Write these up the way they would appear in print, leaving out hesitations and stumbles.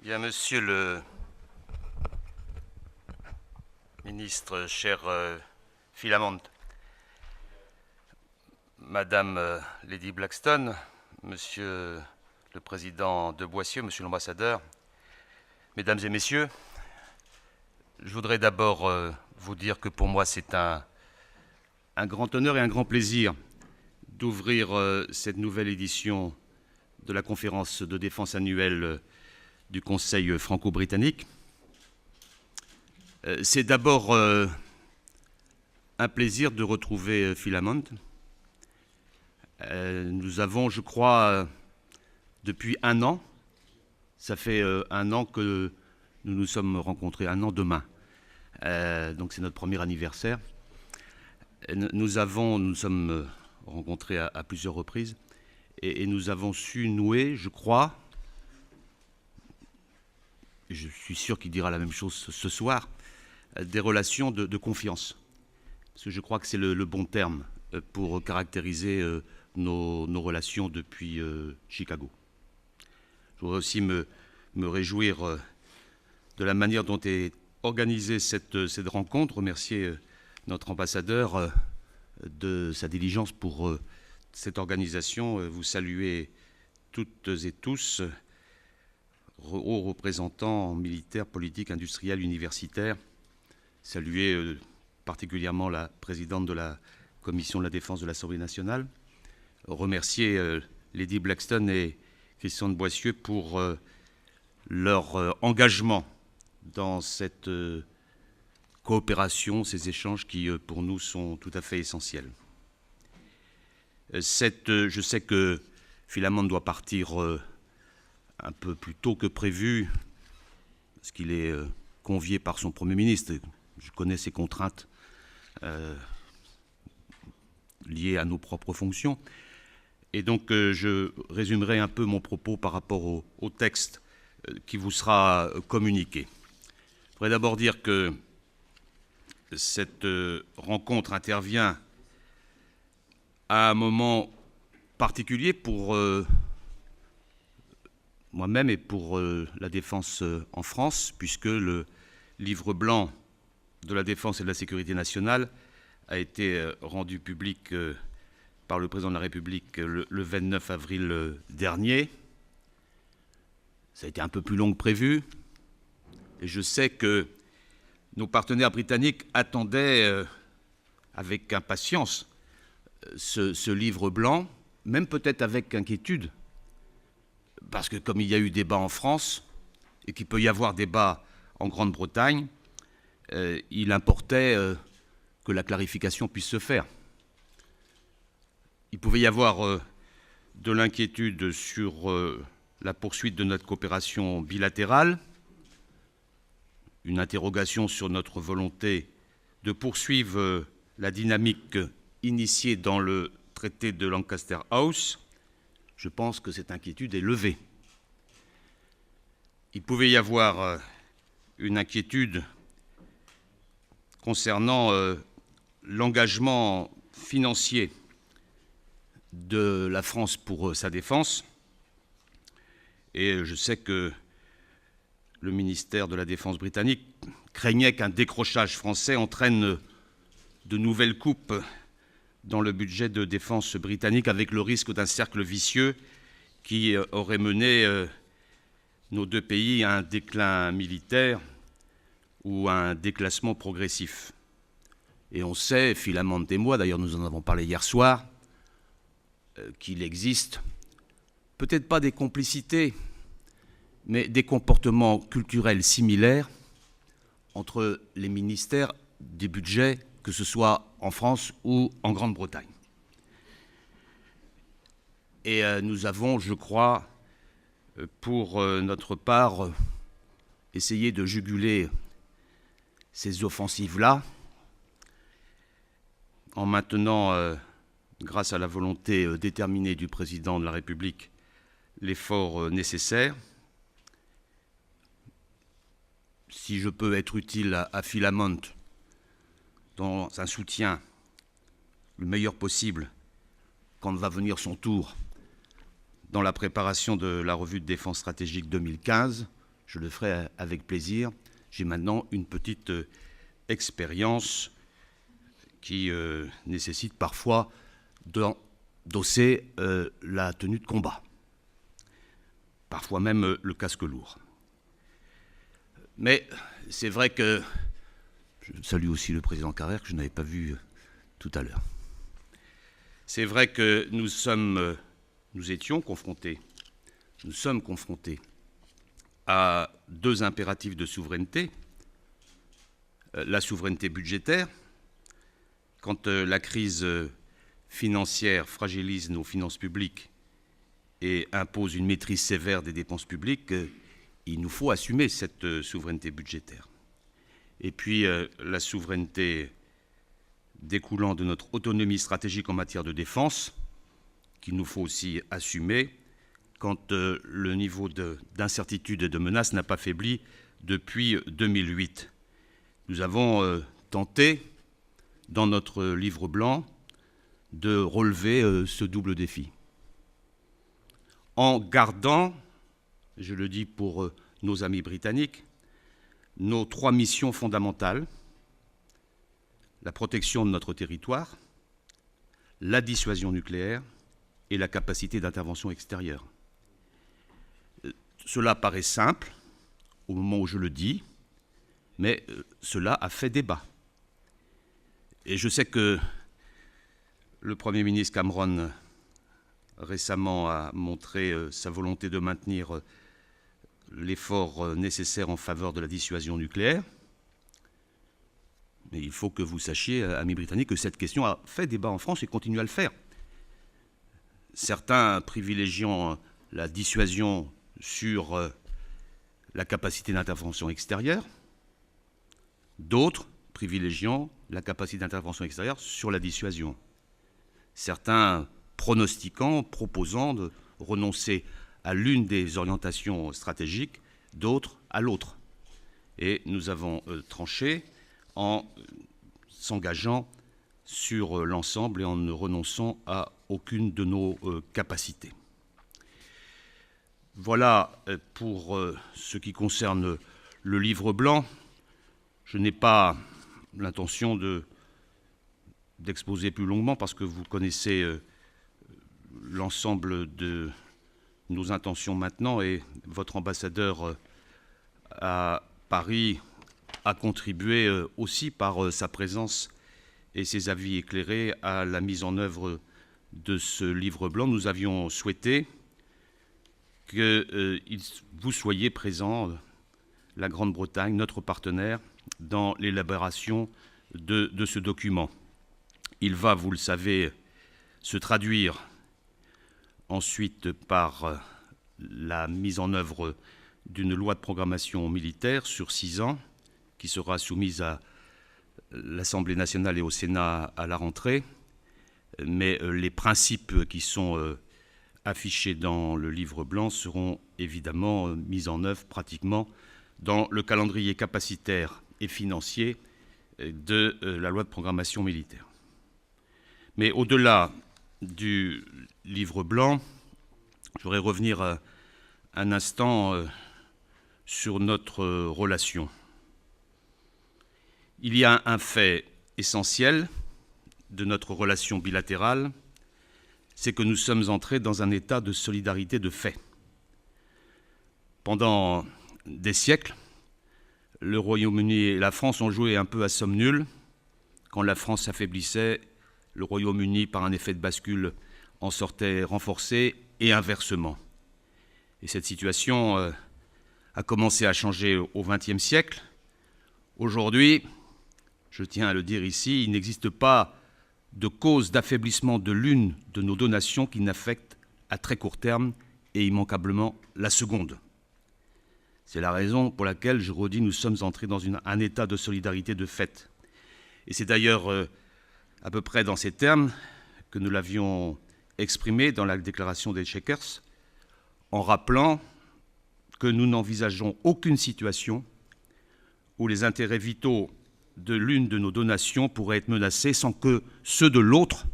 Bien, monsieur le ministre, cher Philamond, madame Lady Blackstone, monsieur le président de Boissieu, monsieur l'ambassadeur, mesdames et messieurs, je voudrais d'abord vous dire que pour moi c'est un grand honneur et un grand plaisir d'ouvrir cette nouvelle édition de la conférence de défense annuelle du Conseil franco-britannique. C'est d'abord un plaisir de retrouver Philamond. Nous avons, je crois, depuis un an, ça fait un an que nous nous sommes rencontrés, un an demain. Donc c'est notre premier anniversaire. Nous sommes rencontrés à plusieurs reprises et nous avons su nouer, je crois, je suis sûr qu'il dira la même chose ce soir, des relations de confiance. Parce que je crois que c'est le bon terme pour caractériser nos relations depuis Chicago. Je voudrais aussi me réjouir de la manière dont est organisée cette rencontre, remercier notre ambassadeur de sa diligence pour cette organisation, vous saluer toutes et tous, hauts représentants militaires, politiques, industriels, universitaires, saluer particulièrement la présidente de la Commission de la Défense de l'Assemblée nationale, remercier Lady Blackstone et Christian de Boissieu pour leur engagement dans cette coopération, ces échanges qui, pour nous, sont tout à fait essentiels. Je sais que Philamond doit partir un peu plus tôt que prévu, parce qu'il est convié par son Premier ministre. Je connais ses contraintes liées à nos propres fonctions. Et donc, je résumerai un peu mon propos par rapport au texte qui vous sera communiqué. Je voudrais d'abord dire que cette rencontre intervient à un moment particulier pour moi-même et pour la défense en France, puisque le livre blanc de la défense et de la sécurité nationale a été rendu public par le président de la République le 29 avril dernier. Ça a été un peu plus long que prévu, et je sais que nos partenaires britanniques attendaient avec impatience ce livre blanc, même peut-être avec inquiétude, parce que comme il y a eu débat en France, et qu'il peut y avoir débat en Grande-Bretagne, il importait que la clarification puisse se faire. Il pouvait y avoir de l'inquiétude sur la poursuite de notre coopération bilatérale, une interrogation sur notre volonté de poursuivre la dynamique initiée dans le traité de Lancaster House. Je pense que cette inquiétude est levée. Il pouvait y avoir une inquiétude concernant l'engagement financier de la France pour sa défense. Et je sais que le ministère de la Défense britannique craignait qu'un décrochage français entraîne de nouvelles coupes dans le budget de défense britannique, avec le risque d'un cercle vicieux qui aurait mené nos deux pays à un déclin militaire ou à un déclassement progressif. Et on sait, Philamond et moi, d'ailleurs nous en avons parlé hier soir, qu'il existe peut-être pas des complicités, mais des comportements culturels similaires entre les ministères des budgets, que ce soit en France ou en Grande-Bretagne. Et nous avons, je crois, pour notre part, essayé de juguler ces offensives-là en maintenant, grâce à la volonté déterminée du président de la République, l'effort nécessaire. Si je peux être utile à Philamond dans un soutien le meilleur possible quand va venir son tour dans la préparation de la revue de défense stratégique 2015, je le ferai avec plaisir. J'ai maintenant une petite expérience qui nécessite parfois d'endosser la tenue de combat, parfois même le casque lourd. Mais c'est vrai que je salue aussi le président Carrère, que je n'avais pas vu tout à l'heure. C'est vrai que nous sommes confrontés à deux impératifs de souveraineté. La souveraineté budgétaire, quand la crise financière fragilise nos finances publiques et impose une maîtrise sévère des dépenses publiques, il nous faut assumer cette souveraineté budgétaire. Et puis la souveraineté découlant de notre autonomie stratégique en matière de défense, qu'il nous faut aussi assumer quand le niveau d'incertitude et de menace n'a pas faibli depuis 2008. Nous avons tenté, dans notre livre blanc, de relever ce double défi, en gardant, je le dis pour nos amis britanniques, nos trois missions fondamentales: la protection de notre territoire, la dissuasion nucléaire et la capacité d'intervention extérieure. Cela paraît simple au moment où je le dis, mais cela a fait débat. Et je sais que le Premier ministre Cameron récemment a montré sa volonté de maintenir l'effort nécessaire en faveur de la dissuasion nucléaire. Mais il faut que vous sachiez, amis britanniques, que cette question a fait débat en France et continue à le faire. Certains privilégiant la dissuasion sur la capacité d'intervention extérieure, d'autres privilégiant la capacité d'intervention extérieure sur la dissuasion. Certains pronostiquant, proposant de renoncer à l'une des orientations stratégiques, d'autres à l'autre. Et nous avons tranché en s'engageant sur l'ensemble et en ne renonçant à aucune de nos capacités. Voilà pour ce qui concerne le livre blanc. Je n'ai pas l'intention d'exposer plus longuement parce que vous connaissez l'ensemble de nos intentions maintenant, et votre ambassadeur à Paris a contribué aussi par sa présence et ses avis éclairés à la mise en œuvre de ce livre blanc. Nous avions souhaité que vous soyez présents, la Grande-Bretagne, notre partenaire, dans l'élaboration de ce document. Il va, vous le savez, se traduire ensuite par la mise en œuvre d'une loi de programmation militaire sur 6 ans, qui sera soumise à l'Assemblée nationale et au Sénat à la rentrée. Mais les principes qui sont affichés dans le livre blanc seront évidemment mis en œuvre pratiquement dans le calendrier capacitaire et financier de la loi de programmation militaire. Mais au-delà du livre blanc, je voudrais revenir un instant sur notre relation. Il y a un fait essentiel de notre relation bilatérale, c'est que nous sommes entrés dans un état de solidarité de fait. Pendant des siècles, le Royaume-Uni et la France ont joué un peu à somme nulle. Quand la France s'affaiblissait, le Royaume-Uni, par un effet de bascule, en sortait renforcé, et inversement. Et cette situation a commencé à changer au XXe siècle. Aujourd'hui, je tiens à le dire ici, il n'existe pas de cause d'affaiblissement de l'une de nos deux nations qui n'affecte à très court terme et immanquablement la seconde. C'est la raison pour laquelle, je redis, nous sommes entrés dans un état de solidarité de fait. Et c'est d'ailleurs à peu près dans ces termes que nous l'avions exprimé dans la déclaration des Chequers, en rappelant que nous n'envisageons aucune situation où les intérêts vitaux de l'une de nos deux nations pourraient être menacés sans que ceux de l'autre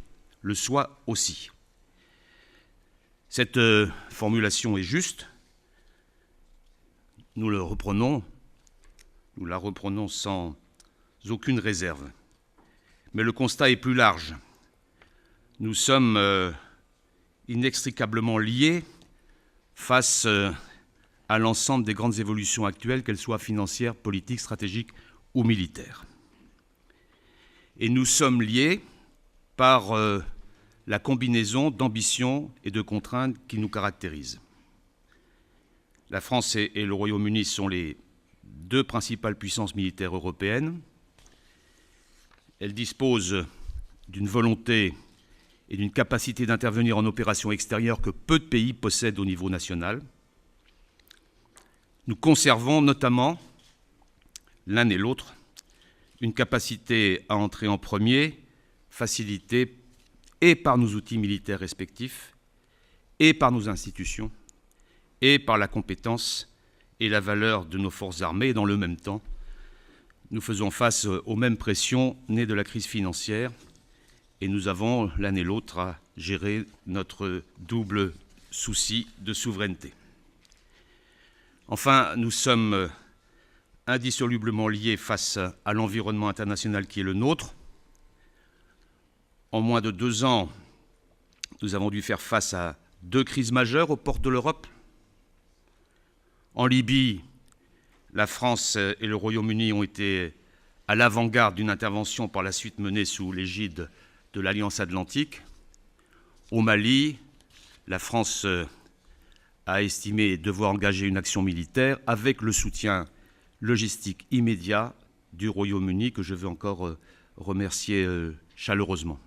le soient aussi. Cette formulation est juste. nous la reprenons sans aucune réserve. Mais le constat est plus large. Nous sommes inextricablement liés face à l'ensemble des grandes évolutions actuelles, qu'elles soient financières, politiques, stratégiques ou militaires. Et nous sommes liés par la combinaison d'ambitions et de contraintes qui nous caractérisent. La France et le Royaume-Uni sont les deux principales puissances militaires européennes. Elles disposent d'une volonté et d'une capacité d'intervenir en opérations extérieures que peu de pays possèdent au niveau national. Nous conservons notamment, l'un et l'autre, une capacité à entrer en premier, facilitée et par nos outils militaires respectifs, et par nos institutions, et par la compétence et la valeur de nos forces armées. Et dans le même temps, nous faisons face aux mêmes pressions nées de la crise financière, et nous avons, l'un et l'autre, à gérer notre double souci de souveraineté. Enfin, nous sommes indissolublement liés face à l'environnement international qui est le nôtre. En moins de 2 ans, nous avons dû faire face à 2 crises majeures aux portes de l'Europe. En Libye, la France et le Royaume-Uni ont été à l'avant-garde d'une intervention par la suite menée sous l'égide de l'Alliance Atlantique. Au Mali, la France a estimé devoir engager une action militaire avec le soutien logistique immédiat du Royaume-Uni, que je veux encore remercier chaleureusement.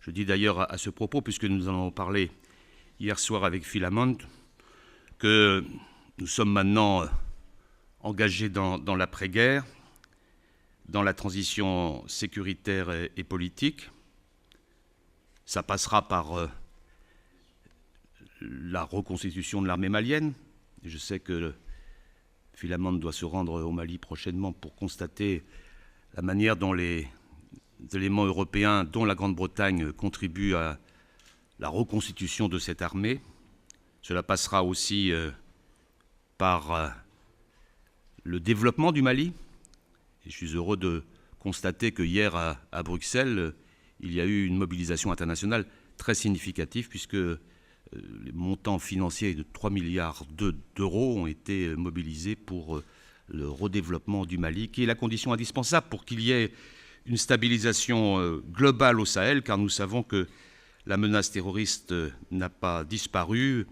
Je dis d'ailleurs à ce propos, puisque nous en avons parlé hier soir avec Phil Hammond, que nous sommes maintenant engagés dans l'après-guerre, dans la transition sécuritaire et politique. Ça passera par la reconstitution de l'armée malienne. Je sais que Phil Hammond doit se rendre au Mali prochainement pour constater la manière dont les éléments européens, dont la Grande-Bretagne, contribuent à la reconstitution de cette armée. Cela passera aussi par le développement du Mali. Et je suis heureux de constater que hier, à Bruxelles, il y a eu une mobilisation internationale très significative, puisque les montants financiers de 3 milliards d'euros ont été mobilisés pour le redéveloppement du Mali, qui est la condition indispensable pour qu'il y ait une stabilisation globale au Sahel, car nous savons que la menace terroriste n'a pas disparu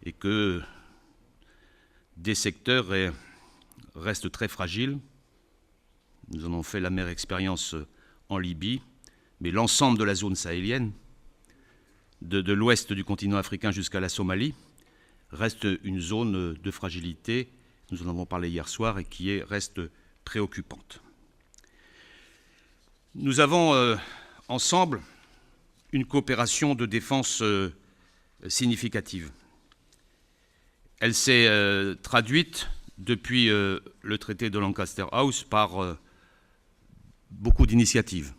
et que des secteurs restent très fragiles. Nous en avons fait l'amère expérience en Libye, mais l'ensemble de la zone sahélienne, de l'ouest du continent africain jusqu'à la Somalie, reste une zone de fragilité, nous en avons parlé hier soir, et qui reste préoccupante. Nous avons ensemble une coopération de défense significative. Elle s'est traduite depuis le traité de Lancaster House par beaucoup d'initiatives.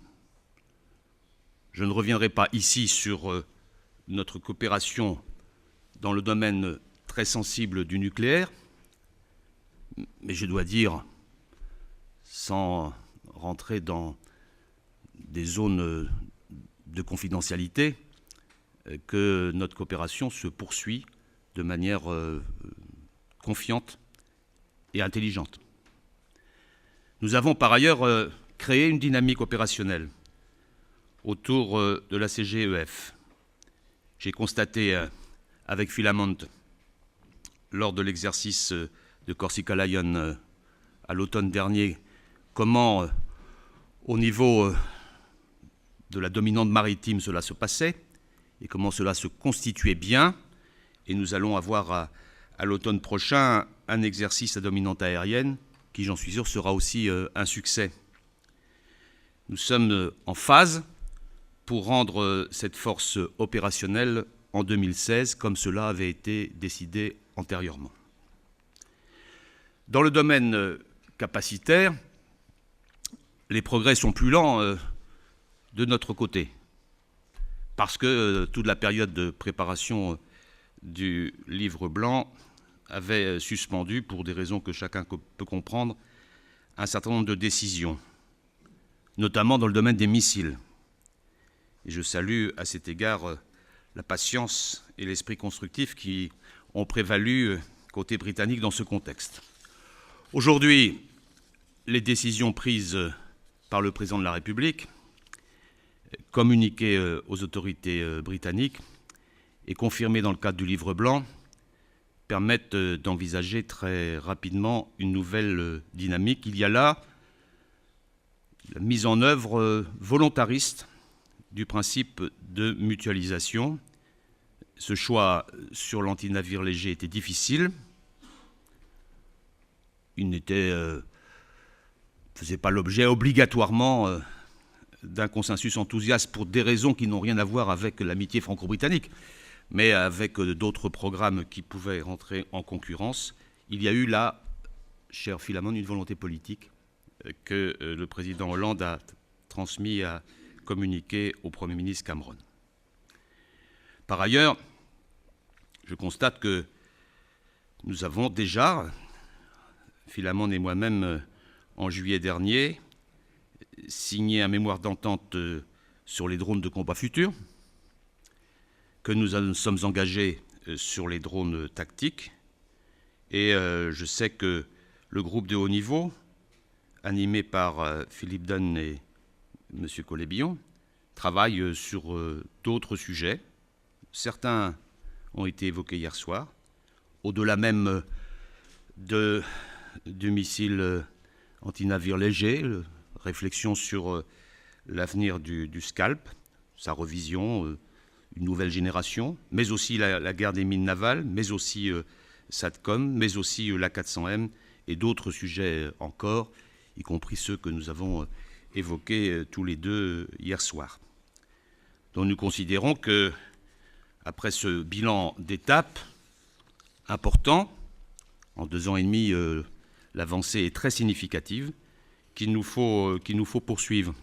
Je ne reviendrai pas ici sur notre coopération dans le domaine très sensible du nucléaire, mais je dois dire, sans rentrer dans des zones de confidentialité, que notre coopération se poursuit de manière confiante et intelligente. Nous avons par ailleurs créé une dynamique opérationnelle autour de la CGEF. J'ai constaté avec Phil Hammond, lors de l'exercice de Corsica Lion à l'automne dernier, comment au niveau de la dominante maritime cela se passait et comment cela se constituait bien. Et nous allons avoir à l'automne prochain un exercice à dominante aérienne qui, j'en suis sûr, sera aussi un succès. Nous sommes en phase pour rendre cette force opérationnelle en 2016, comme cela avait été décidé antérieurement. Dans le domaine capacitaire, les progrès sont plus lents de notre côté, parce que toute la période de préparation du livre blanc avait suspendu, pour des raisons que chacun peut comprendre, un certain nombre de décisions, notamment dans le domaine des missiles. Et je salue à cet égard la patience et l'esprit constructif qui ont prévalu côté britannique dans ce contexte. Aujourd'hui, les décisions prises par le président de la République, communiquées aux autorités britanniques et confirmées dans le cadre du livre blanc, permettent d'envisager très rapidement une nouvelle dynamique. Il y a là la mise en œuvre volontariste du principe de mutualisation. Ce choix sur l'antinavire léger était difficile. Il ne faisait pas l'objet obligatoirement d'un consensus enthousiaste pour des raisons qui n'ont rien à voir avec l'amitié franco-britannique, mais avec d'autres programmes qui pouvaient rentrer en concurrence. Il y a eu là, cher Philamon, une volonté politique que le président Hollande a transmis à communiquer au Premier ministre Cameron. Par ailleurs, je constate que nous avons déjà, Philamon et moi-même, en juillet dernier, signé un mémoire d'entente sur les drones de combat futurs, que nous sommes engagés sur les drones tactiques, et je sais que le groupe de haut niveau, animé par Philippe Dunne et M. Collet-Billon, travaille sur d'autres sujets. Certains ont été évoqués hier soir, au-delà même du missile antinavire léger, réflexion sur l'avenir du Scalp, sa revision, une nouvelle génération, mais aussi la guerre des mines navales, mais aussi SATCOM, mais aussi l'A400M et d'autres sujets encore, y compris ceux que nous avons évoqués tous les deux hier soir. Donc nous considérons que, après ce bilan d'étape important, en 2 ans et demi, l'avancée est très significative, qu'il nous faut poursuivre.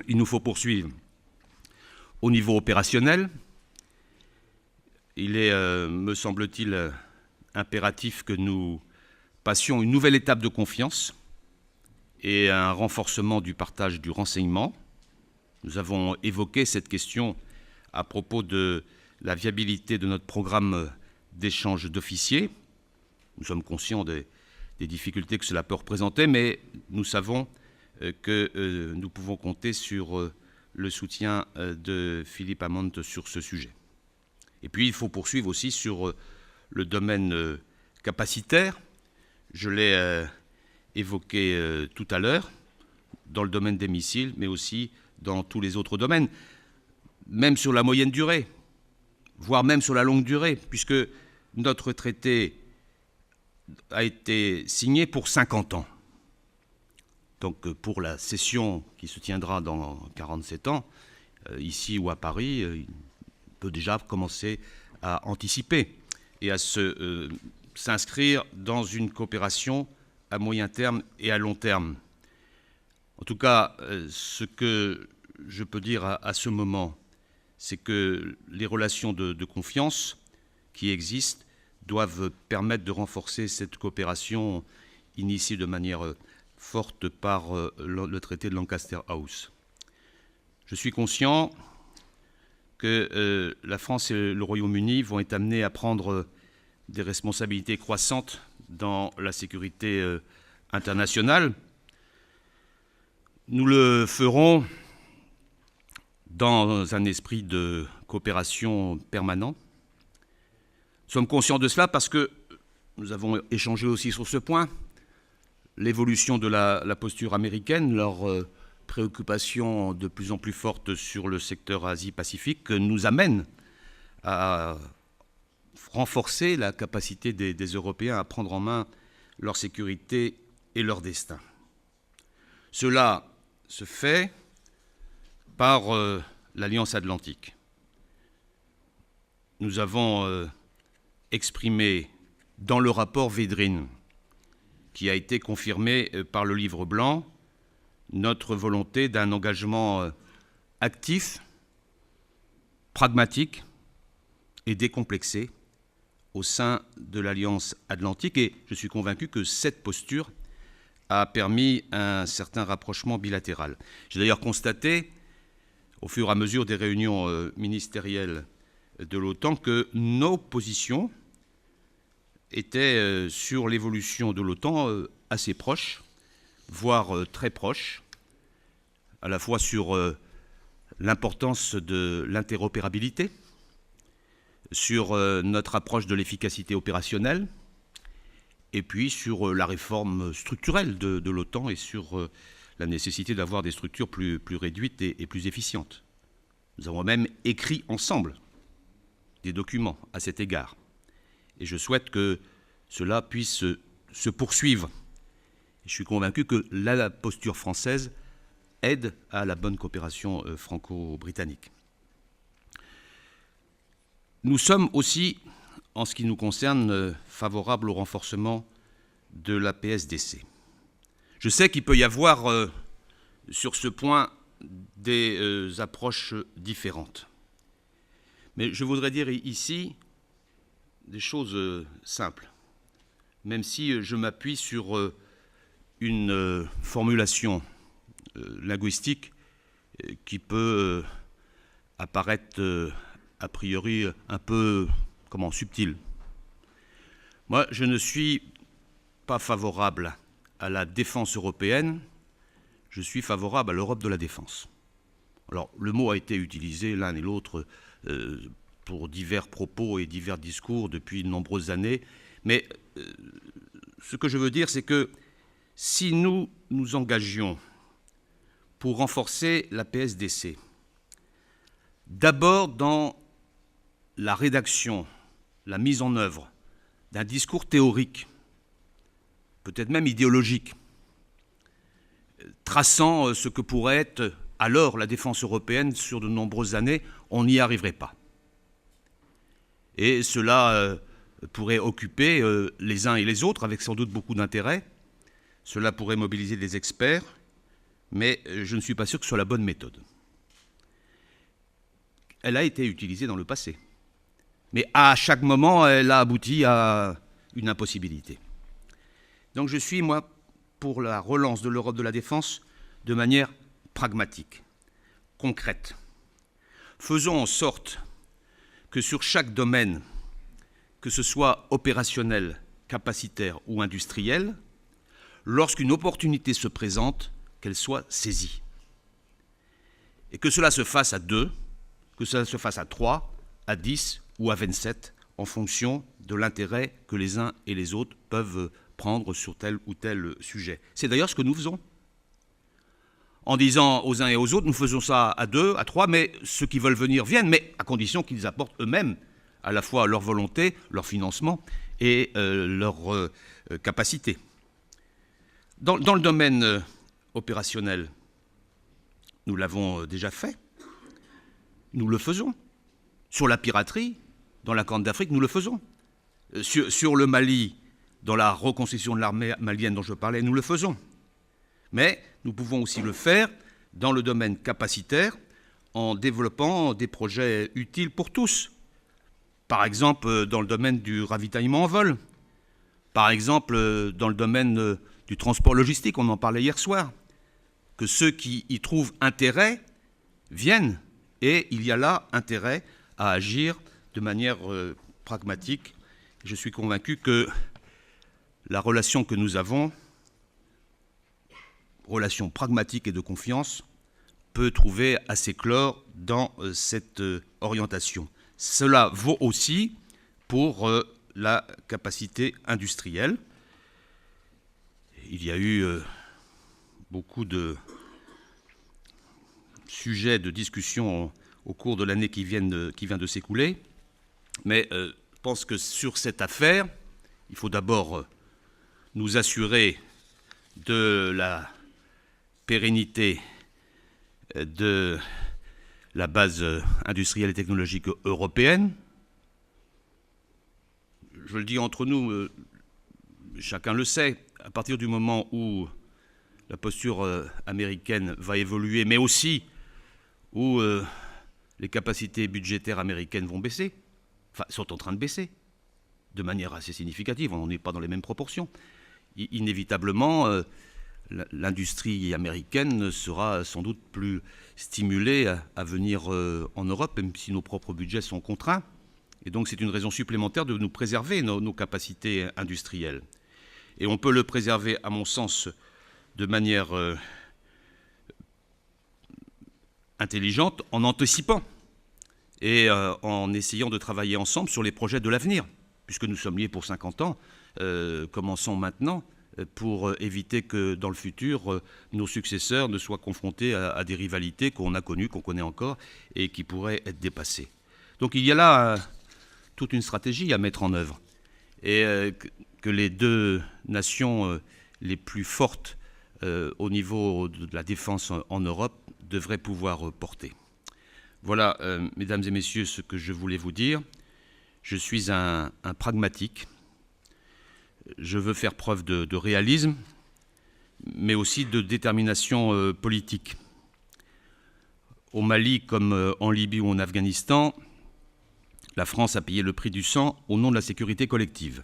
Il nous faut poursuivre au niveau opérationnel. Il est, me semble-t-il, impératif que nous passions une nouvelle étape de confiance et un renforcement du partage du renseignement. Nous avons évoqué cette question à propos de la viabilité de notre programme d'échange d'officiers. Nous sommes conscients des difficultés que cela peut représenter, mais nous savons que nous pouvons compter sur le soutien de Philippe Hammond sur ce sujet. Et puis, il faut poursuivre aussi sur le domaine capacitaire. Je l'ai évoqué tout à l'heure, dans le domaine des missiles, mais aussi dans tous les autres domaines, même sur la moyenne durée, voire même sur la longue durée, puisque notre traité a été signé pour 50 ans. Donc pour la session qui se tiendra dans 47 ans, ici ou à Paris, il peut déjà commencer à anticiper et à s'inscrire dans une coopération à moyen terme et à long terme. En tout cas, ce que je peux dire à ce moment, c'est que les relations de confiance qui existent doivent permettre de renforcer cette coopération initiée de manière forte par le traité de Lancaster House. Je suis conscient que la France et le Royaume-Uni vont être amenés à prendre des responsabilités croissantes dans la sécurité internationale. Nous le ferons dans un esprit de coopération permanent. Nous sommes conscients de cela parce que nous avons échangé aussi sur ce point. L'évolution de la posture américaine, leur préoccupation de plus en plus forte sur le secteur Asie-Pacifique nous amène à renforcer la capacité des Européens à prendre en main leur sécurité et leur destin. Cela se fait par l'Alliance Atlantique. Nous avons exprimé dans le rapport Védrine, qui a été confirmé par le Livre blanc, notre volonté d'un engagement actif, pragmatique et décomplexé au sein de l'Alliance Atlantique, et je suis convaincu que cette posture a permis un certain rapprochement bilatéral. J'ai d'ailleurs constaté, au fur et à mesure des réunions ministérielles de l'OTAN, que nos positions étaient sur l'évolution de l'OTAN assez proches, voire très proches, à la fois sur l'importance de l'interopérabilité, sur notre approche de l'efficacité opérationnelle, et puis sur la réforme structurelle de l'OTAN et sur la nécessité d'avoir des structures plus réduites et plus efficientes. Nous avons même écrit ensemble des documents à cet égard. Et je souhaite que cela puisse se poursuivre. Je suis convaincu que la posture française aide à la bonne coopération franco-britannique. Nous sommes aussi, en ce qui nous concerne, favorables au renforcement de la PSDC. Je sais qu'il peut y avoir sur ce point des approches différentes. Mais je voudrais dire ici des choses simples, même si je m'appuie sur une formulation linguistique qui peut apparaître a priori un peu subtile. Moi, je ne suis pas favorable à la défense européenne, je suis favorable à l'Europe de la défense. Alors, le mot a été utilisé l'un et l'autre pour divers propos et divers discours depuis de nombreuses années, mais ce que je veux dire, c'est que si nous nous engagions pour renforcer la PSDC, d'abord dans la rédaction, la mise en œuvre d'un discours théorique, peut-être même idéologique, traçant ce que pourrait être alors la défense européenne sur de nombreuses années, on n'y arriverait pas. Et cela pourrait occuper les uns et les autres, avec sans doute beaucoup d'intérêt. Cela pourrait mobiliser des experts, mais je ne suis pas sûr que ce soit la bonne méthode. Elle a été utilisée dans le passé. Mais à chaque moment, elle a abouti à une impossibilité. Donc je suis, moi, pour la relance de l'Europe de la défense de manière pragmatique, concrète. Faisons en sorte que sur chaque domaine, que ce soit opérationnel, capacitaire ou industriel, lorsqu'une opportunité se présente, qu'elle soit saisie. Et que cela se fasse à 2, que cela se fasse à 3, à 10 ou à 27, en fonction de l'intérêt que les uns et les autres peuvent prendre sur tel ou tel sujet. C'est d'ailleurs ce que nous faisons. En disant aux uns et aux autres, nous faisons ça à 2, à 3, mais ceux qui veulent venir viennent, mais à condition qu'ils apportent eux-mêmes à la fois leur volonté, leur financement et leur capacité. Dans le domaine opérationnel, nous l'avons déjà fait, nous le faisons. Sur la piraterie, dans la Corne d'Afrique, nous le faisons. Sur le Mali, dans la reconstruction de l'armée malienne dont je parlais, nous le faisons. Mais nous pouvons aussi le faire dans le domaine capacitaire en développant des projets utiles pour tous. Par exemple, dans le domaine du ravitaillement en vol. Par exemple, dans le domaine du transport logistique, on en parlait hier soir. Que ceux qui y trouvent intérêt viennent. Et il y a là intérêt à agir de manière pragmatique. Je suis convaincu que la relation que nous avons, relation pragmatique et de confiance, peut trouver à s'éclore dans cette orientation. Cela vaut aussi pour la capacité industrielle. Il y a eu beaucoup de sujets de discussion au cours de l'année qui vient de s'écouler, mais je pense que sur cette affaire, il faut d'abord nous assurer de la pérennité de la base industrielle et technologique européenne. Je le dis entre nous, chacun le sait, à partir du moment où la posture américaine va évoluer, mais aussi où les capacités budgétaires américaines vont baisser, enfin sont en train de baisser, de manière assez significative, on n'est pas dans les mêmes proportions. Inévitablement, l'industrie américaine sera sans doute plus stimulée à venir en Europe, même si nos propres budgets sont contraints. Et donc c'est une raison supplémentaire de nous préserver nos capacités industrielles. Et on peut le préserver, à mon sens, de manière intelligente, en anticipant et en essayant de travailler ensemble sur les projets de l'avenir. Puisque nous sommes liés pour 50 ans, commençons maintenant pour éviter que dans le futur, nos successeurs ne soient confrontés à des rivalités qu'on a connues, qu'on connaît encore, et qui pourraient être dépassées. Donc il y a là toute une stratégie à mettre en œuvre, et que les deux nations les plus fortes au niveau de la défense en Europe devraient pouvoir porter. Voilà, mesdames et messieurs, ce que je voulais vous dire. Je suis un pragmatique. Je veux faire preuve de réalisme, mais aussi de détermination politique. Au Mali, comme en Libye ou en Afghanistan, la France a payé le prix du sang au nom de la sécurité collective.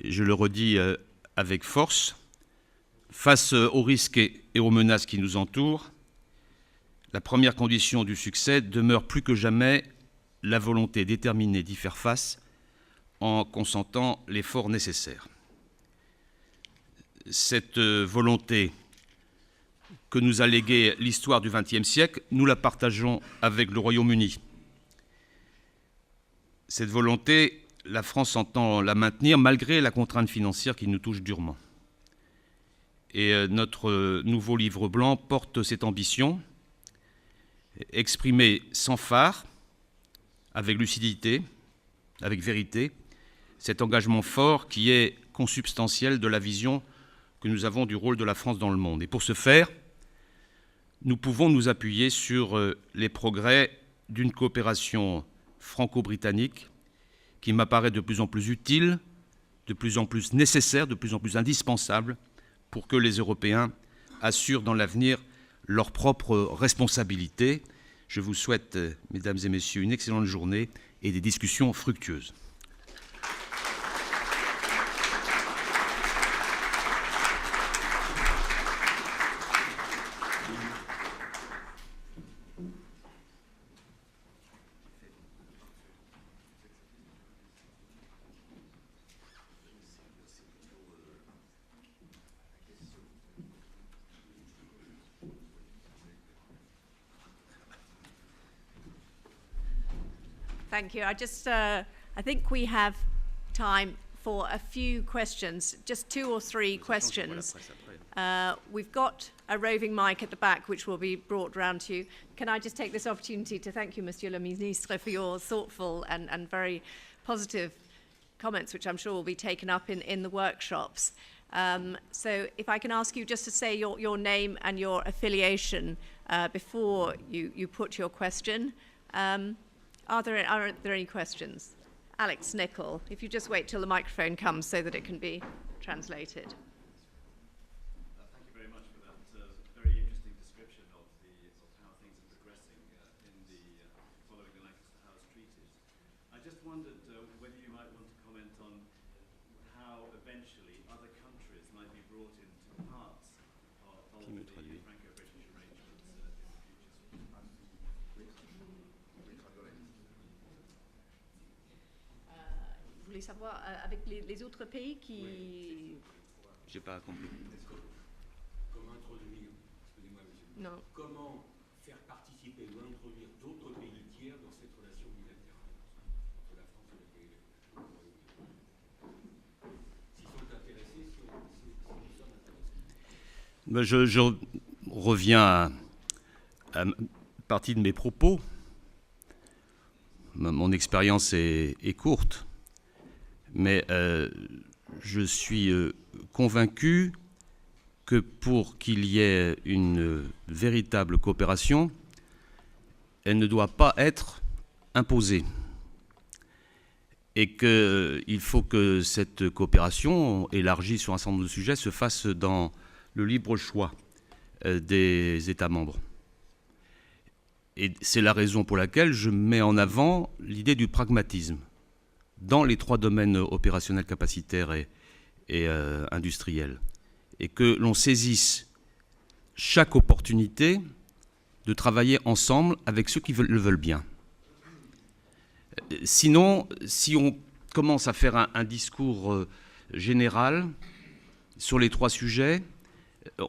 Je le redis avec force, face aux risques et aux menaces qui nous entourent, la première condition du succès demeure plus que jamais la volonté déterminée d'y faire face en consentant l'effort nécessaire. Cette volonté que nous a léguée l'histoire du XXe siècle, nous la partageons avec le Royaume-Uni. Cette volonté, la France entend la maintenir malgré la contrainte financière qui nous touche durement. Et notre nouveau livre blanc porte cette ambition, exprimée sans phare, avec lucidité, avec vérité, cet engagement fort qui est consubstantiel de la vision que nous avons du rôle de la France dans le monde. Et pour ce faire, nous pouvons nous appuyer sur les progrès d'une coopération franco-britannique qui m'apparaît de plus en plus utile, de plus en plus nécessaire, de plus en plus indispensable pour que les Européens assurent dans l'avenir leurs propres responsabilités. Je vous souhaite, mesdames et messieurs, une excellente journée et des discussions fructueuses. Thank you. I think we have time for a few questions, just 2 or 3 questions. We've got a roving mic at the back, which will be brought round to you. Can I just take this opportunity to thank you, Monsieur le Ministre, for your thoughtful and very positive comments, which I'm sure will be taken up in the workshops. So if I can ask you just to say your name and your affiliation before you put your question. Are there any questions? Alex Nichol, if you just wait till the microphone comes so that it can be translated. Thank you very much for that very interesting description of how things are progressing following the Lancaster House treaties. I just wondered whether you might want to comment on how eventually other countries might be brought into parts of the Franco-British arrangements in the future. Vous voulez savoir avec les autres pays qui... Oui. J'ai pas compris. Comment introduire, excusez-moi monsieur, Non. Comment faire participer ou introduire d'autres pays tiers dans cette relation bilatérale entre la France et le pays s'ils sont intéressés, si nous sommes intéressés. Je reviens à partie de mes propos. Mon expérience est courte. Mais je suis convaincu que pour qu'il y ait une véritable coopération, elle ne doit pas être imposée. Et qu'il faut que cette coopération, élargie sur un certain nombre de sujets, se fasse dans le libre choix des États membres. Et c'est la raison pour laquelle je mets en avant l'idée du pragmatisme, dans les 3 domaines opérationnels, capacitaires et industriels, et que l'on saisisse chaque opportunité de travailler ensemble avec ceux qui le veulent bien. Sinon, si on commence à faire un discours général sur les 3 sujets,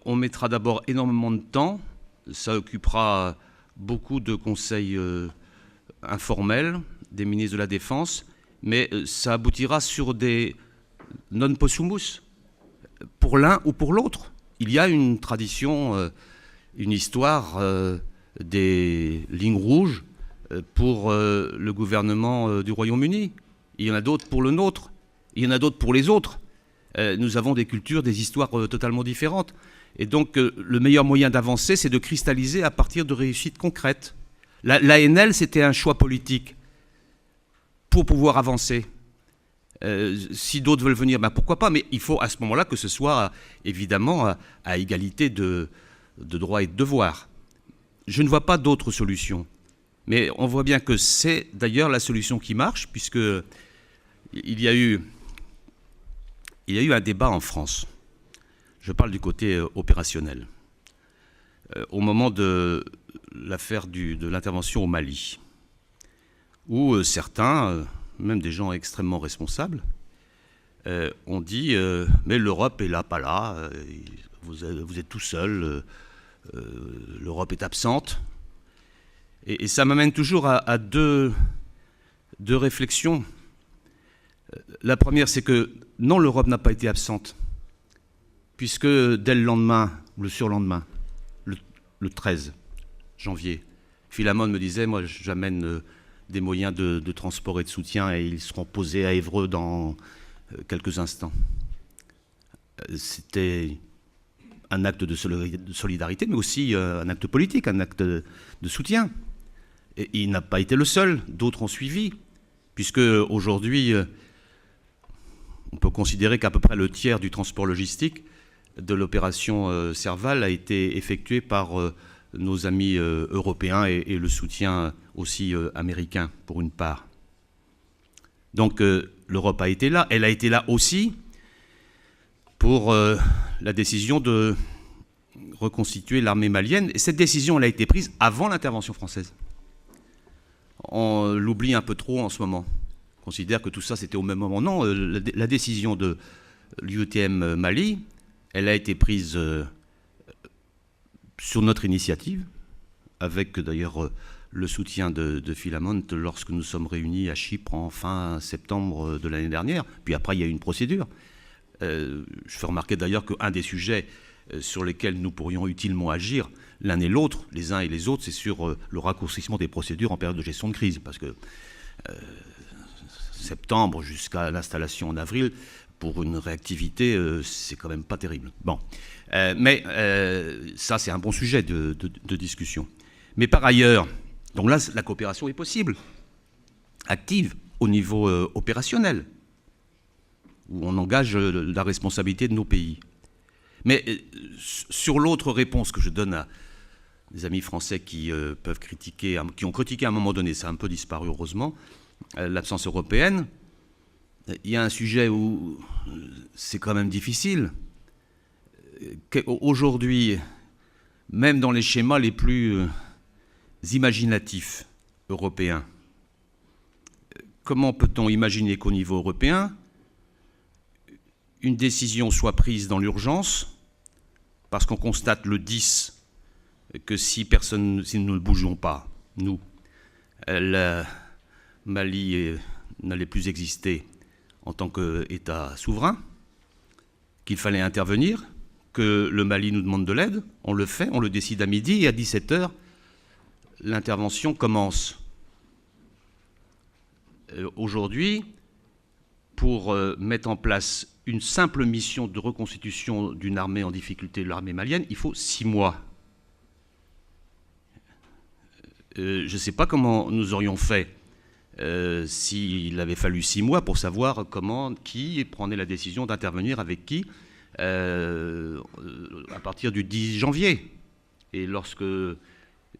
on mettra d'abord énormément de temps, ça occupera beaucoup de conseils informels des ministres de la Défense, mais ça aboutira sur des non possumus, pour l'un ou pour l'autre. Il y a une tradition, une histoire des lignes rouges pour le gouvernement du Royaume-Uni. Il y en a d'autres pour le nôtre. Il y en a d'autres pour les autres. Nous avons des cultures, des histoires totalement différentes. Et donc, le meilleur moyen d'avancer, c'est de cristalliser à partir de réussites concrètes. L'ANL, c'était un choix politique pour pouvoir avancer. Si d'autres veulent venir, ben pourquoi pas, mais il faut à ce moment-là que ce soit évidemment à égalité de droits et de devoirs. Je ne vois pas d'autre solution. Mais on voit bien que c'est d'ailleurs la solution qui marche, puisque il y a eu un débat en France. Je parle du côté opérationnel. Au moment de l'affaire de l'intervention au Mali, où certains, même des gens extrêmement responsables, ont dit mais l'Europe est là, pas là, vous êtes tout seul, l'Europe est absente. Et ça m'amène toujours à deux réflexions. La première, c'est que non, l'Europe n'a pas été absente, puisque dès le lendemain, ou le surlendemain, le 13 janvier, Philamon me disait, moi j'amène des moyens de transport et de soutien et ils seront posés à Évreux dans quelques instants. C'était un acte de solidarité, mais aussi un acte politique, un acte de soutien. Et il n'a pas été le seul, d'autres ont suivi, puisque aujourd'hui, on peut considérer qu'à peu près le tiers du transport logistique de l'opération Serval a été effectué par nos amis européens et le soutien aussi américain pour une part. Donc l'Europe a été là, elle a été là aussi pour la décision de reconstituer l'armée malienne. Et cette décision, elle a été prise avant l'intervention française. On l'oublie un peu trop en ce moment. On considère que tout ça, c'était au même moment. Non, la décision de l'UTM Mali, elle a été prise sur notre initiative, avec d'ailleurs le soutien de Philamon lorsque nous sommes réunis à Chypre en fin septembre de l'année dernière. Puis après, il y a eu une procédure. Je fais remarquer d'ailleurs qu'un des sujets sur lesquels nous pourrions utilement agir, l'un et l'autre, les uns et les autres, c'est sur le raccourcissement des procédures en période de gestion de crise. Parce que septembre jusqu'à l'installation en avril, pour une réactivité, c'est quand même pas terrible. Bon. Mais ça, c'est un bon sujet de discussion. Mais par ailleurs, donc là, la coopération est possible, active, au niveau opérationnel, où on engage la responsabilité de nos pays. Mais sur l'autre réponse que je donne à des amis français qui peuvent critiquer, qui ont critiqué à un moment donné, ça a un peu disparu heureusement, l'absence européenne, il y a un sujet où c'est quand même difficile. Aujourd'hui, même dans les schémas les plus imaginatifs européens, comment peut-on imaginer qu'au niveau européen, une décision soit prise dans l'urgence, parce qu'on constate le 10, que si nous ne bougeons pas, nous, le Mali n'allait plus exister en tant qu'État souverain, qu'il fallait intervenir, que le Mali nous demande de l'aide, on le fait, on le décide à midi, et à 17h, l'intervention commence. Aujourd'hui, pour mettre en place une simple mission de reconstitution d'une armée en difficulté, l'armée malienne, il faut 6 mois. Je ne sais pas comment nous aurions fait s'il avait fallu 6 mois pour savoir qui prenait la décision d'intervenir avec qui à partir du 10 janvier. Et lorsque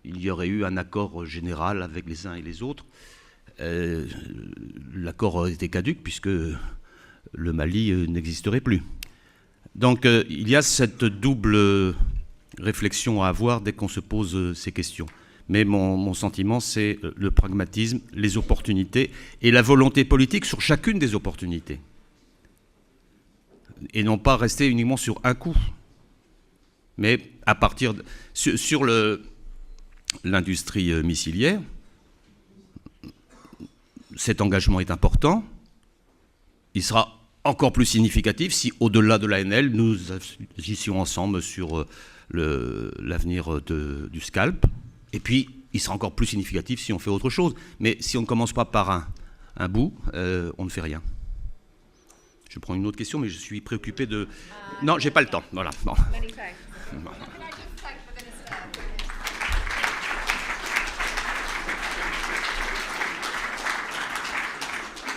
il y aurait eu un accord général avec les uns et les autres, l'accord était caduc puisque le Mali n'existerait plus. Donc il y a cette double réflexion à avoir dès qu'on se pose ces questions. Mais mon sentiment, c'est le pragmatisme, les opportunités et la volonté politique sur chacune des opportunités. Et non pas rester uniquement sur un coup. Mais à partir de, sur l'industrie missilière, cet engagement est important. Il sera encore plus significatif si, au-delà de l'ANL, nous agissions ensemble sur l'avenir du scalp. Et puis, il sera encore plus significatif si on fait autre chose. Mais si on ne commence pas par un bout, on ne fait rien. Je prends une autre question, mais je suis préoccupé de... Non, j'ai pas le temps. Voilà. Bon. Many thanks. Can I just thank for this